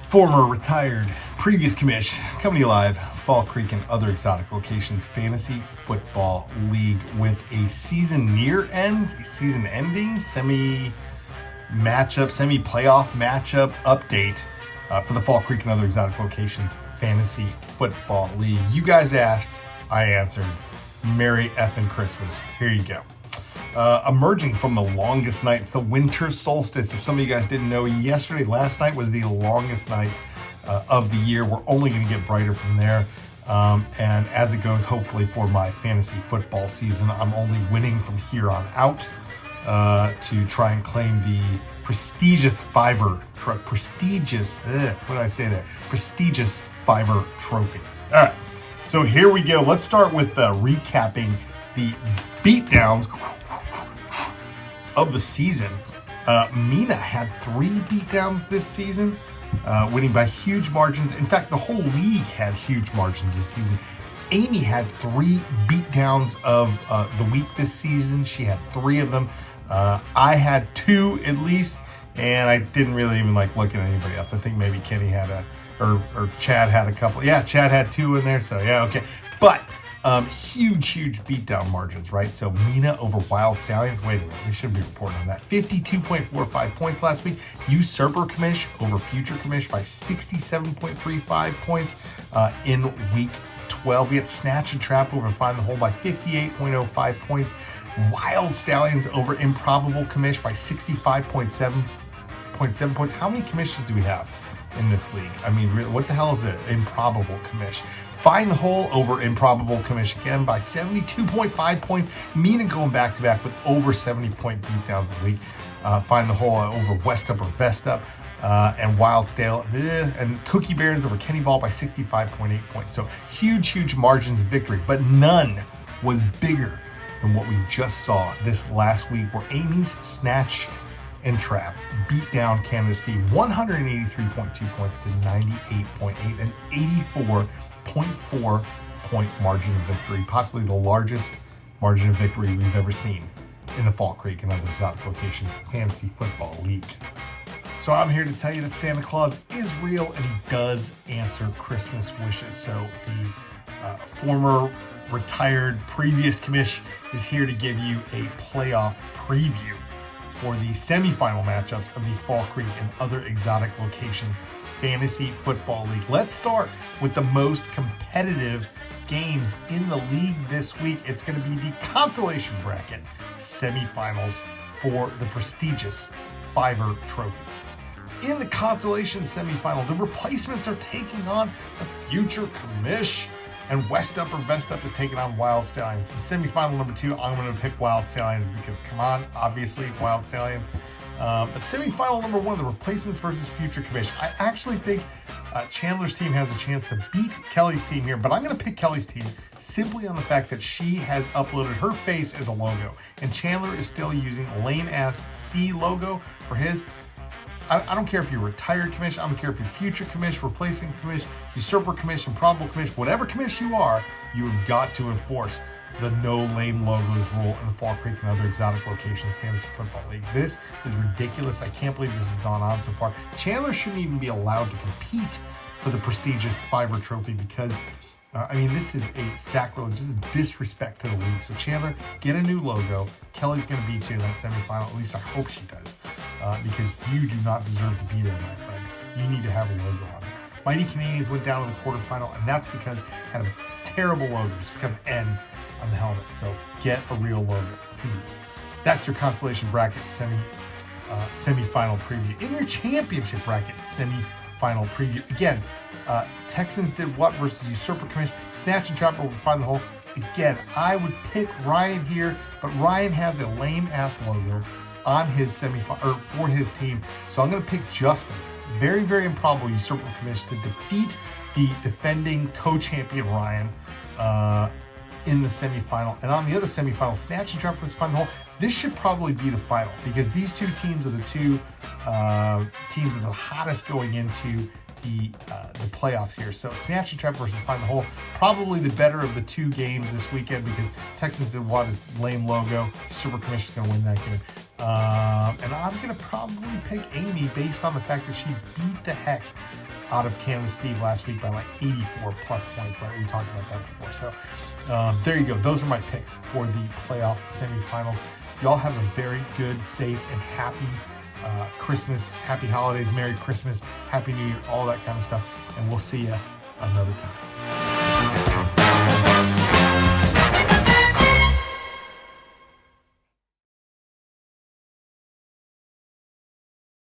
Former retired previous commish coming to you live, Fall Creek and other exotic locations fantasy football league with a season near end, a season ending semi playoff matchup update for the Fall Creek and other exotic locations fantasy football league. You guys asked, I answered. Merry effing Christmas. Here you go. Emerging from the longest night, it's the winter solstice. If some of you guys didn't know, last night was the longest night of the year. We're only going to get brighter from there. And as it goes, hopefully for my fantasy football season, I'm only winning from here on out to try and claim the prestigious prestigious Fiverr trophy. All right, so here we go. Let's start with recapping the beatdowns of the season. Mina had 3 beatdowns this season, winning by huge margins. In fact, the whole league had huge margins this season. Amy had 3 beatdowns of the week this season. She had 3 of them. I had 2 at least, and I didn't really even like looking at anybody else. I think maybe Kenny had or Chad had a couple. Yeah, Chad had 2 in there, so yeah, okay. But huge beatdown margins, right? So Mina over Wild Stallions. Wait a minute, we should be reporting on that. 52.45 points last week. Usurper Commish over Future Commish by 67.35 points in week 12. We had Snatch and Trap over Find the Hole by 58.05 points. Wild Stallions over Improbable Commish by 65.7 points. How many commissions do we have in this league? I mean, what the hell is it? Improbable Commish. Find the Hole over Improbable Commish again by 72.5 points. Mina going back-to-back with over 70-point beatdowns of the week. Find the Hole over West Up or Vest Up. And Wild Stale and Cookie Barons over Kenny Ball by 65.8 points. So huge margins of victory, but none was bigger than what we just saw this last week, where Amy's Snatch and Trap beat down Canada Steve 183.2 points to 98.8, an 84.4 point margin of victory, possibly the largest margin of victory we've ever seen in the Fall Creek and other exotic locations fantasy football league. So I'm here to tell you that Santa Claus is real and he does answer Christmas wishes. So the former retired previous commish is here to give you a playoff preview for the semifinal matchups of the Fall Creek and other exotic locations fantasy football league. Let's start with the most competitive games in the league this week. It's going to be the consolation bracket semifinals for the prestigious Fiverr trophy. In the consolation semifinal, the replacements are taking on the future commish, and West Up or Vest Up is taking on Wild Stallions. In semifinal number 2, I'm going to pick Wild Stallions because, come on, obviously, Wild Stallions. But semifinal number 1, the replacements versus future commish. I actually think Chandler's team has a chance to beat Kelly's team here, but I'm going to pick Kelly's team simply on the fact that she has uploaded her face as a logo, and Chandler is still using lame-ass C logo for his. I don't care if you're retired commish, I don't care if you're future commish, replacing commish, usurper commish, improbable commish, whatever commish you are, you have got to enforce the no lame logos rule in the Fall Creek and other exotic locations fantasy football league. This is ridiculous. I can't believe this has gone on so far. Chandler shouldn't even be allowed to compete for the prestigious Fiverr trophy because this is a sacrilege. This is disrespect to the league. So Chandler, get a new logo. Kelly's going to beat you in that semifinal. At least I hope she does. Because you do not deserve to be there, my friend. You need to have a logo on there. Mighty Canadians went down to the quarterfinal, and that's because it had a terrible logo. Just got an N on the helmet. So get a real logo, please. That's your consolation bracket semifinal preview. In your championship bracket semifinal preview, again, Texans did what versus Usurper Commission? Snatch and Trap over Find the Hole. Again, I would pick Ryan here, but Ryan has a lame-ass logo on his semifinal, or for his team. So I'm going to pick Justin. Very improbable Usurper Commission to defeat the defending co-champion Ryan in the semifinal. And on the other semifinal, Snatch and Trap versus Find the Hole. This should probably be the final because these two teams are the two teams that are the hottest going into the playoffs here. So Snatch and Trap versus Find the Hole, probably the better of the 2 games this weekend because Texans did what? A lame logo. Super Commission's going to win that game. And I'm going to probably pick Amy based on the fact that she beat the heck out of Canada Steve last week by like 84 plus points, right? We talked about that before. So there you go. Those are my picks for the playoff semifinals. Y'all have a very good, safe, and happy Christmas, happy holidays, Merry Christmas, Happy New Year, all that kind of stuff. And we'll see you another time.